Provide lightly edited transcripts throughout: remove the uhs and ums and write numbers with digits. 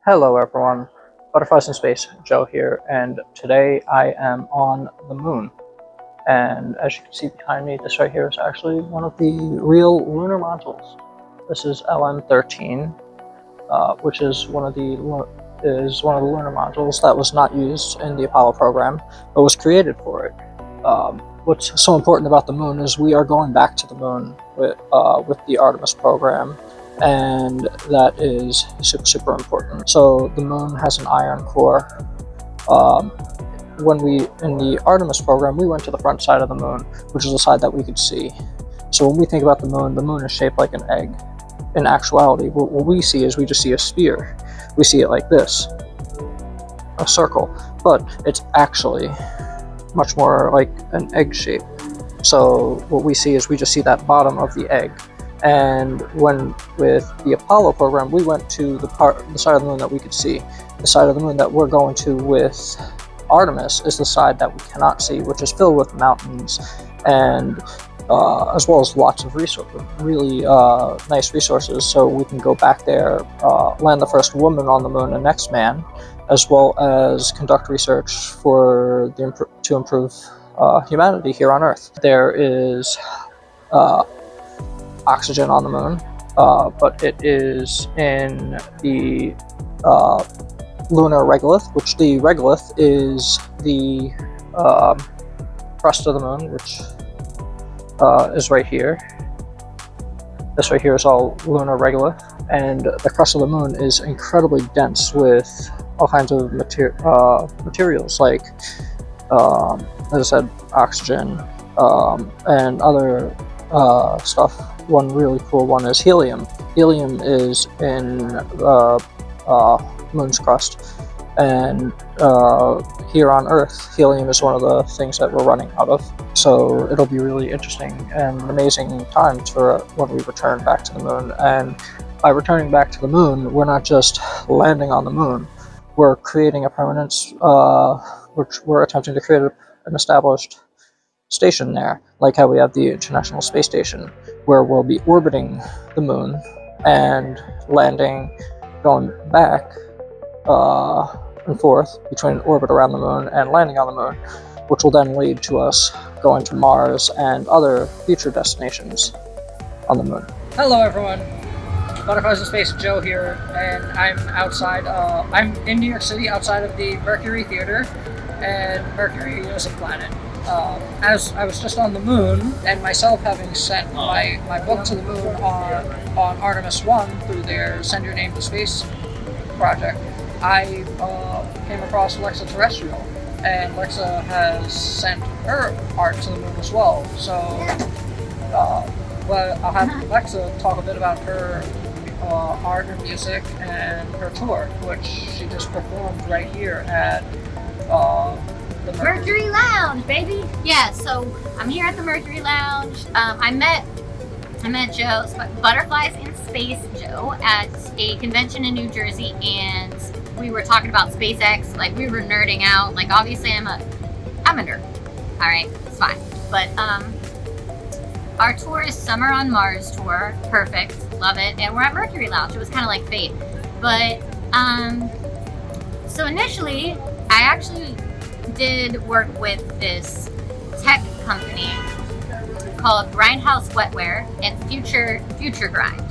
Hello everyone, Butterflies in Space, Joe here, and today I am on the moon. And as you can see behind me, this right here is actually one of the real lunar modules. This is LM13, which is one of the lunar modules that was not used in the Apollo program, but was created for it. What's so important about the moon is we are going back to the moon with the Artemis program. And that is super important. So the moon has an iron core. When we, in the Artemis program, we went to the front side of the moon, which is the side that we could see. So when we think about the moon is shaped like an egg. In actuality, what we see is we just see a sphere. We see it like this, a circle, but it's actually much more like an egg shape. So what we see is we just see that bottom of the egg. And with the Apollo program, we went to the side of the moon that we could see. The side of the moon that we're going to with Artemis is the side that we cannot see, which is filled with mountains and as well as lots of really nice resources. So we can go back there, land the first woman on the moon and next man, as well as conduct research to improve humanity here on Earth. There is oxygen on the moon, but it is in the lunar regolith, which the regolith is the crust of the moon, which is right here. This right here is all lunar regolith, and the crust of the moon is incredibly dense with all kinds of materials like, as I said, oxygen and other stuff. One really cool one is helium. Helium is in the moon's crust, and here on Earth, helium is one of the things that we're running out of. So it'll be really interesting and amazing times for when we return back to the moon. And by returning back to the moon, we're not just landing on the moon. We're creating a permanent. We're attempting to create an established station there, like how we have the International Space Station, where we'll be orbiting the moon and landing, going back and forth between an orbit around the moon and landing on the moon, which will then lead to us going to Mars and other future destinations on the moon. Hello everyone, Butterflies in Space, Joe here, and I'm outside, I'm in New York City outside of the Mercury Theater, and Mercury is a planet. As I was just on the moon, and myself having sent my book to the moon on Artemis 1 through their Send Your Name to Space project, I came across Terrestrial, and Lexa has sent her art to the moon as well. So I'll have Lexa talk a bit about her art and music and her tour, which she just performed right here at the Mercury Lounge, baby. Yeah, so I'm here at the Mercury Lounge. I met Joe, Butterflies in Space Joe, at a convention in New Jersey, and we were talking about SpaceX. Like, we were nerding out. Like, obviously I'm a nerd. All right, it's fine. But our tour is Summer on Mars tour. Perfect, love it. And we're at Mercury Lounge. It was kind of like fate. But so initially, I actually did work with this tech company called Grindhouse Wetware and Future Grind.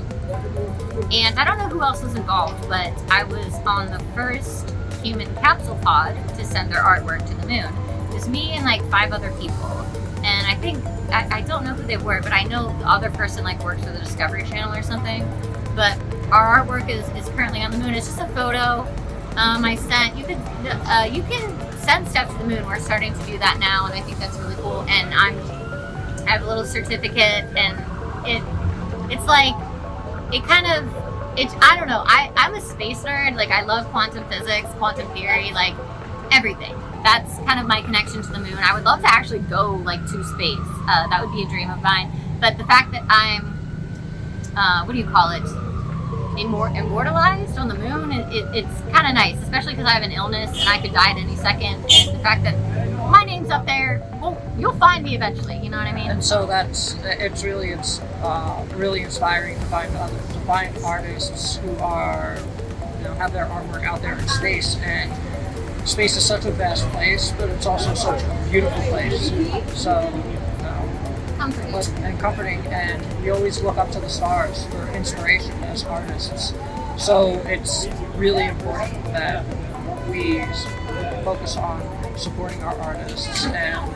And I don't know who else was involved, but I was on the first human capsule pod to send their artwork to the moon. It was me and like 5 other people. And I think, I don't know who they were, but I know the other person like works for the Discovery Channel or something. But our artwork is currently on the moon. It's just a photo. I sent, you can send stuff to the moon. We're starting to do that now, and I think that's really cool. And I have a little certificate, and it's like, I don't know, I'm a space nerd. Like, I love quantum physics, quantum theory, like everything. That's kind of my connection to the moon. I would love to actually go like to space. That would be a dream of mine. But the fact that I'm, what do you call it? Immortalized on the moon, it's kind of nice, especially because I have an illness and I could die at any second, and the fact that my name's up there, well, you'll find me eventually, you know what I mean? And so it's really inspiring to find artists who are have their artwork out there in space. And space is such a vast place, but it's also such a beautiful place. So, Comforting. and comforting, and we always look up to the stars for inspiration as artists. So it's really important that we focus on supporting our artists, and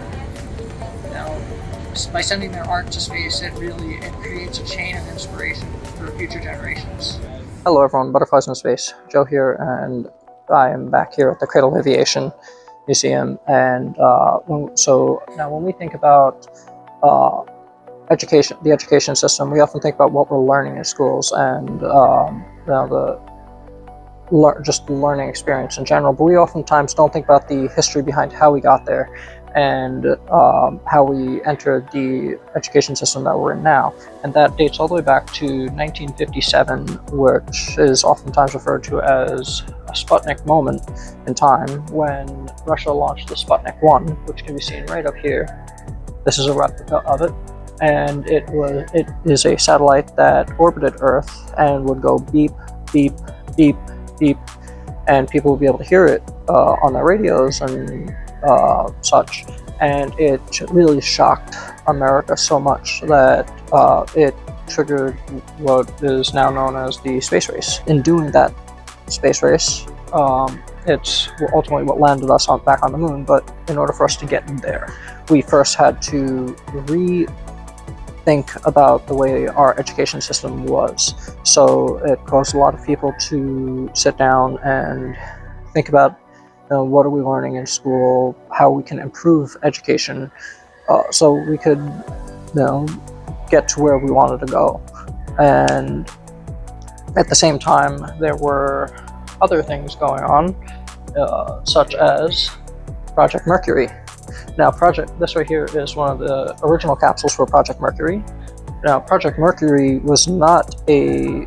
by sending their art to space, it creates a chain of inspiration for future generations. Hello everyone, Butterflies in Space. Joe here, and I am back here at the Cradle Aviation Museum. And when we think about the education system, we often think about what we're learning in schools and just the learning experience in general, but we oftentimes don't think about the history behind how we got there and how we entered the education system that we're in now. And that dates all the way back to 1957, which is oftentimes referred to as a Sputnik moment in time, when Russia launched the Sputnik 1, which can be seen right up here. This is a replica of it, and it is a satellite that orbited Earth and would go beep, beep, beep, beep, and people would be able to hear it on their radios and such. And it really shocked America so much that it triggered what is now known as the space race. In doing that space race, it's ultimately what landed us back on the moon. But in order for us to get there, we first had to rethink about the way our education system was. So it caused a lot of people to sit down and think about what are we learning in school, how we can improve education, so we could get to where we wanted to go. And at the same time, there were other things going on, such as Project Mercury. Now, this right here is one of the original capsules for Project Mercury. Now, Project Mercury was not when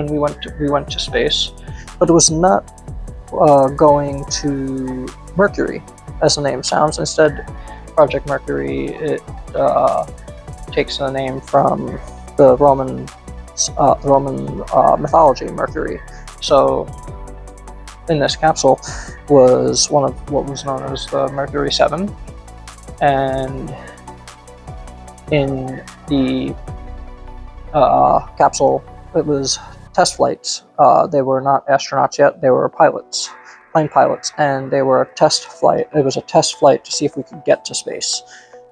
we went to space, but it was not going to Mercury, as the name sounds. Instead, Project Mercury, it takes the name from the Roman mythology, Mercury. So, in this capsule was one of what was known as the Mercury 7, and in the capsule, it was test flights. They were not astronauts yet, they were plane pilots, and they were a test flight. It was a test flight to see if we could get to space.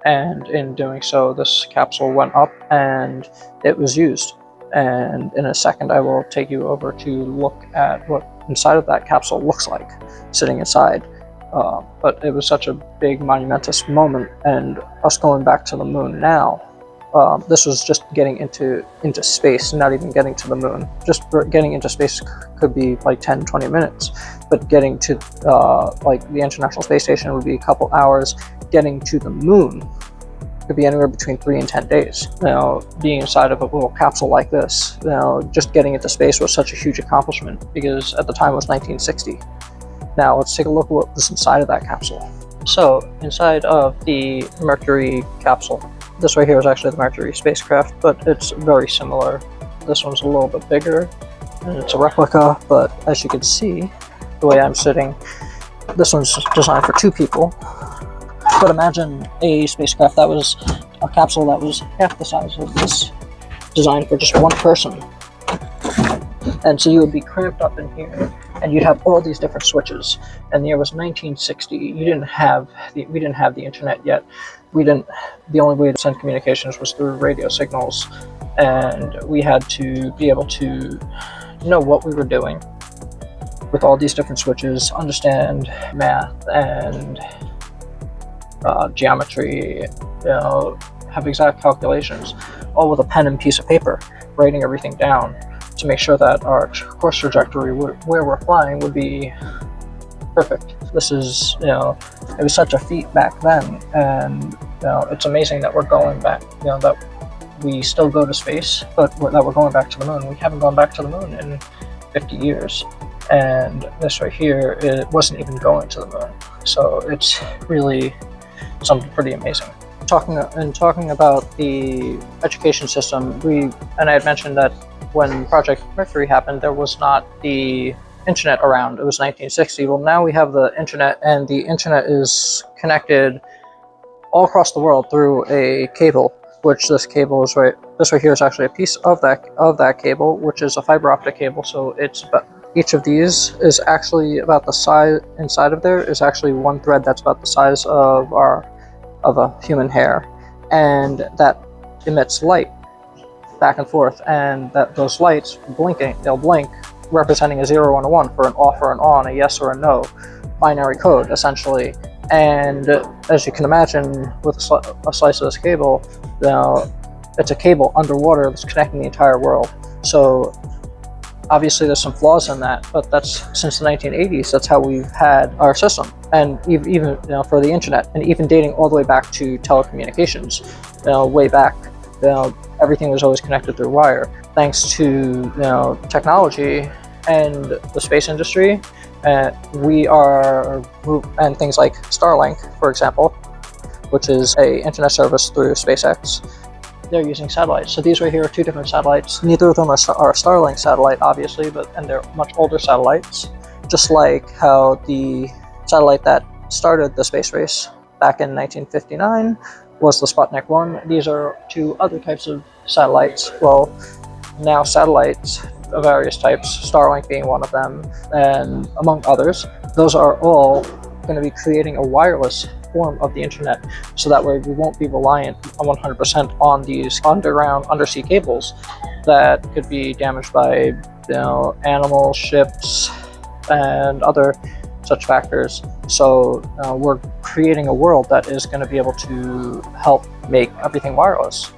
And in doing so, this capsule went up and it was used. And in a second, I will take you over to look at what inside of that capsule looks like, sitting inside. But it was such a big, monumentous moment, and us going back to the moon now, this was just getting into space, not even getting to the moon. Just getting into space could be like 10-20 minutes, but getting to like the International Space Station would be a couple hours. Getting to the moon could be anywhere between 3 and 10 days. Being inside of a little capsule like this, just getting into space was such a huge accomplishment, because at the time it was 1960. Now let's take a look at what was inside of that capsule. So inside of the Mercury capsule, this right here is actually the Mercury spacecraft, but it's very similar. This one's a little bit bigger, and it's a replica, but as you can see, the way I'm sitting, this one's designed for 2 people. But imagine a spacecraft that was a capsule that was half the size of this, designed for just 1 person. And so you would be cramped up in here, and you'd have all these different switches. And the year was 1960. We didn't have the internet yet. The only way to send communications was through radio signals, and we had to be able to know what we were doing with all these different switches, understand math and geometry, have exact calculations, all with a pen and piece of paper, writing everything down to make sure that our course trajectory where we're flying would be perfect. This is, it was such a feat back then, and it's amazing that we're going back, that we still go to space, but that we're going back to the moon. We haven't gone back to the moon in 50 years, and this right here, it wasn't even going to the moon. So it's really something pretty amazing. Talking about the education system, I had mentioned that when Project Mercury happened, there was not the internet around. It was 1960. Well, now we have the internet, and the internet is connected all across the world through a cable, which this cable is this right here is actually a piece of that cable, which is a fiber optic cable. So it's each of these is actually about the size, inside of there is actually one thread that's about the size of a human hair, and that emits light back and forth, and that those lights they'll blink, representing a 0 and a 1 for an off or an on, a yes or a no, binary code essentially. And as you can imagine, with a slice of this cable, it's a cable underwater that's connecting the entire world. So obviously there's some flaws in that, but that's since the 1980s. That's how we've had our system, and even for the internet, and even dating all the way back to telecommunications. Way back, everything was always connected through wire. Thanks to technology and the space industry, and things like Starlink, for example, which is a internet service through SpaceX. They're using satellites. So these right here are two different satellites. Neither of them are a Starlink satellite, obviously, and they're much older satellites. Just like how the satellite that started the space race back in 1959 was the Sputnik 1. These are two other types of satellites. Well, now satellites of various types, Starlink being one of them, and among others. Those are all going to be creating a wireless form of the internet, so that way we won't be reliant 100% on these undersea cables that could be damaged by animals, ships, and other such factors. So we're creating a world that is going to be able to help make everything wireless.